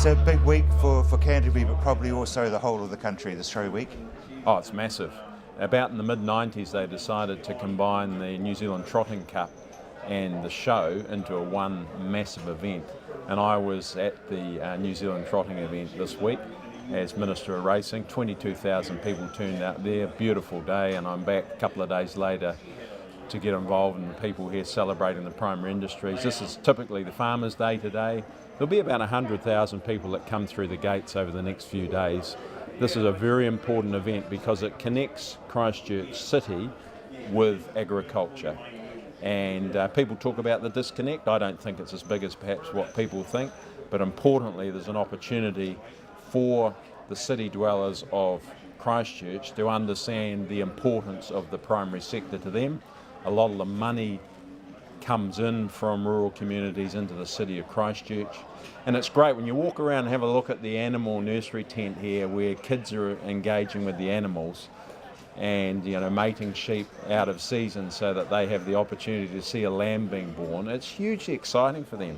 It's a big week for Canterbury, but probably also the whole of the country, this show week. Oh, it's massive. About in the mid-90s they decided to combine the New Zealand Trotting Cup and the show into one massive event. And I was at the New Zealand Trotting event this week as Minister of Racing. 22,000 people turned out there, beautiful day, and I'm back a couple of days later to get involved in the people here celebrating the primary industries. This is typically the Farmers' Day today. There'll be about 100,000 people that come through the gates over the next few days. This is a very important event because it connects Christchurch City with agriculture. And people talk about the disconnect. I don't think it's as big as perhaps what people think, but importantly there's an opportunity for the city dwellers of Christchurch to understand the importance of the primary sector to them. A lot of the money comes in from rural communities into the city of Christchurch, and it's great when you walk around and have a look at the animal nursery tent here where kids are engaging with the animals and mating sheep out of season so that they have the opportunity to see a lamb being born. It's hugely exciting for them.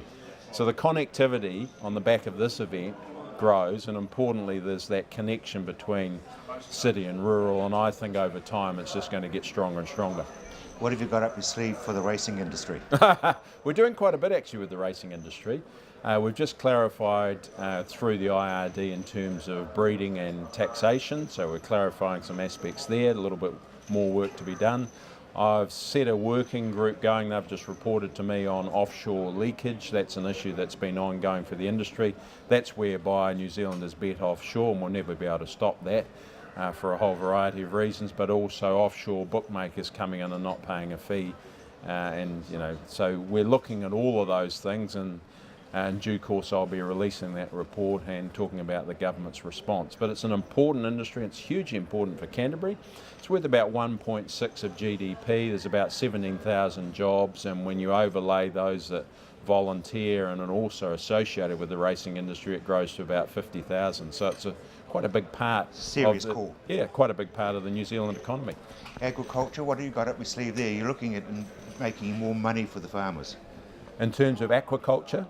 So the connectivity on the back of this event grows, and importantly there's that connection between city and rural, and I think over time it's just going to get stronger and stronger. What have you got up your sleeve for the racing industry? We're doing quite a bit actually with the racing industry. We've just clarified through the IRD in terms of breeding and taxation, so we're clarifying some aspects there, a little bit more work to be done. I've set a working group going. They've just reported to me on offshore leakage. That's an issue that's been ongoing for the industry. That's whereby New Zealand has bet offshore, and we'll never be able to stop that for a whole variety of reasons, but also offshore bookmakers coming in and not paying a fee. So we're looking at all of those things, and in due course I'll be releasing that report and talking about the government's response. But it's an important industry. It's hugely important for Canterbury. It's worth about 1.6 of GDP. There's about 17,000 jobs, and when you overlay those that volunteer and are also associated with the racing industry, it grows to about 50,000. So it's quite a big part. Serious call. Yeah, quite a big part of the New Zealand economy. Agriculture, what have you got up your sleeve there? You're looking at making more money for the farmers. In terms of aquaculture?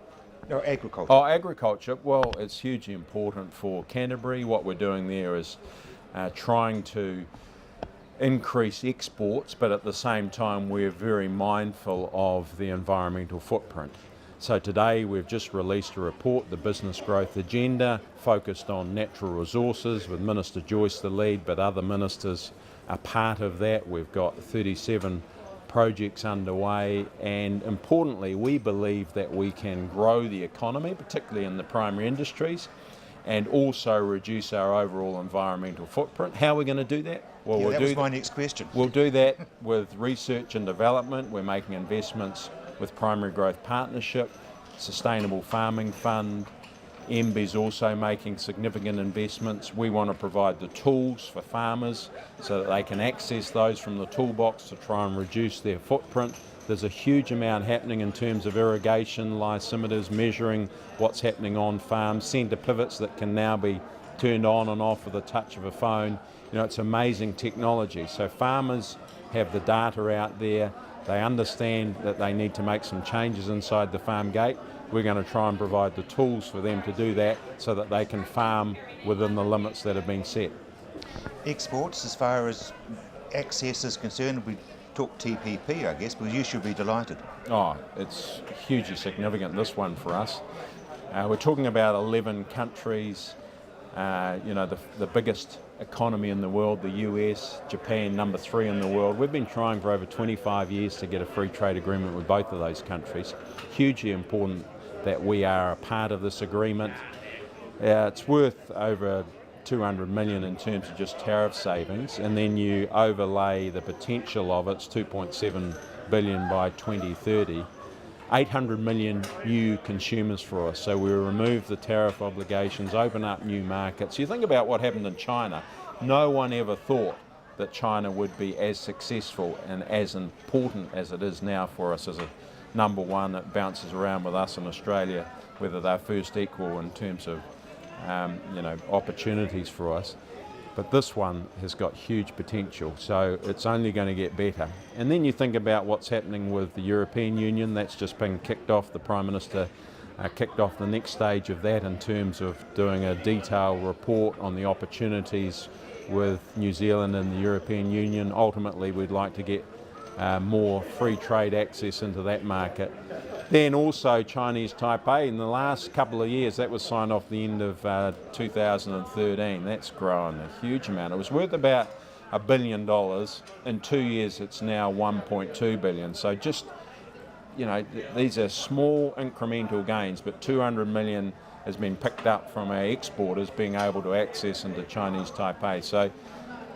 No, agriculture. Oh, agriculture. Well, it's hugely important for Canterbury. What we're doing there is trying to increase exports, but at the same time we're very mindful of the environmental footprint. So today we've just released a report, the Business Growth Agenda, focused on natural resources with Minister Joyce the lead, but other ministers are part of that. We've got 37 projects underway, and importantly we believe that we can grow the economy, particularly in the primary industries, and also reduce our overall environmental footprint. How are we going to do that? Well, that was my next question. We'll do that with research and development. We're making investments with Primary Growth Partnership, Sustainable Farming Fund. MBI's also making significant investments. We want to provide the tools for farmers so that they can access those from the toolbox to try and reduce their footprint. There's a huge amount happening in terms of irrigation, lysimeters, measuring what's happening on farms, centre pivots that can now be turned on and off with a touch of a phone. It's amazing technology. So farmers have the data out there. They understand that they need to make some changes inside the farm gate. We're going to try and provide the tools for them to do that so that they can farm within the limits that have been set. Exports, as far as access is concerned, we talk TPP, I guess, but you should be delighted. Oh, it's hugely significant, this one for us. We're talking about 11 countries, the biggest economy in the world, the US, Japan, number 3 in the world. We've been trying for over 25 years to get a free trade agreement with both of those countries. Hugely important that we are a part of this agreement. It's worth over 200 million in terms of just tariff savings, and then you overlay the potential of it's 2.7 billion by 2030. 800 million new consumers for us, so we remove the tariff obligations, open up new markets. You think about what happened in China. No one ever thought that China would be as successful and as important as it is now for us as a number one. It bounces around with us in Australia, whether they're first equal in terms of opportunities for us. But this one has got huge potential, so it's only going to get better. And then you think about what's happening with the European Union. That's just been kicked off. The Prime Minister kicked off the next stage of that in terms of doing a detailed report on the opportunities with New Zealand and the European Union. Ultimately, we'd like to get more free trade access into that market. Then also Chinese Taipei, in the last couple of years, that was signed off the end of 2013. That's grown a huge amount. It was worth about $1 billion. In 2 years, it's now 1.2 billion. So just, these are small incremental gains, but 200 million has been picked up from our exporters being able to access into Chinese Taipei. So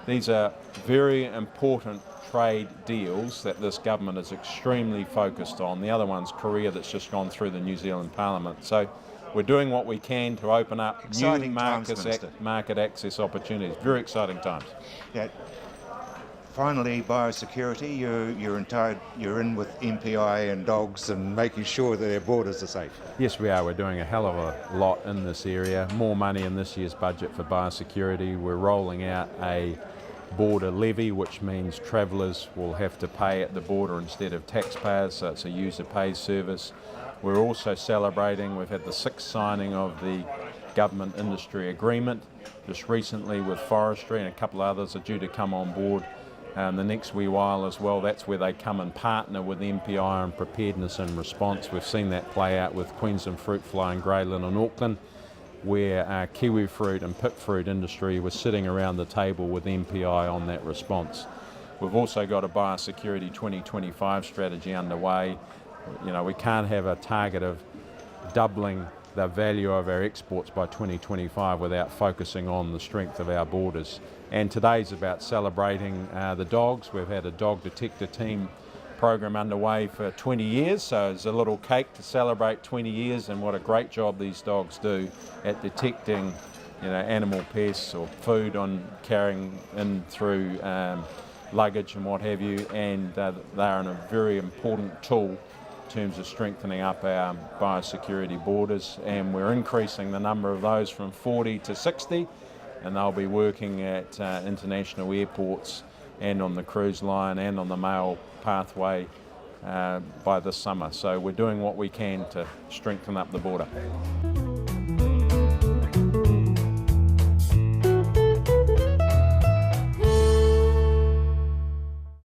these are very important trade deals that this government is extremely focused on. The other one's Korea, that's just gone through the New Zealand Parliament. So we're doing what we can to open up Exciting new market access opportunities. Very exciting times. Yeah. Finally, biosecurity. You're in with MPI and dogs and making sure that their borders are safe. Yes, we are. We're doing a hell of a lot in this area. More money in this year's budget for biosecurity. We're rolling out a border levy, which means travellers will have to pay at the border instead of taxpayers, so it's a user-pays service. We're also celebrating, we've had the 6th signing of the government industry agreement just recently with forestry, and a couple of others are due to come on board the next wee while as well. That's where they come and partner with MPI on preparedness and response. We've seen that play out with Queensland Fruit Fly and Greyland in Auckland, where kiwi fruit and pip fruit industry was sitting around the table with MPI on that response. We've also got a Biosecurity 2025 strategy underway. We can't have a target of doubling the value of our exports by 2025 without focusing on the strength of our borders. And today's about celebrating the dogs. We've had a dog detector team program underway for 20 years, so it's a little cake to celebrate 20 years and what a great job these dogs do at detecting animal pests or food on carrying in through luggage and what have you, and they're a very important tool in terms of strengthening up our biosecurity borders, and we're increasing the number of those from 40 to 60, and they'll be working at international airports and on the cruise line and on the mail pathway by this summer. So we're doing what we can to strengthen up the border.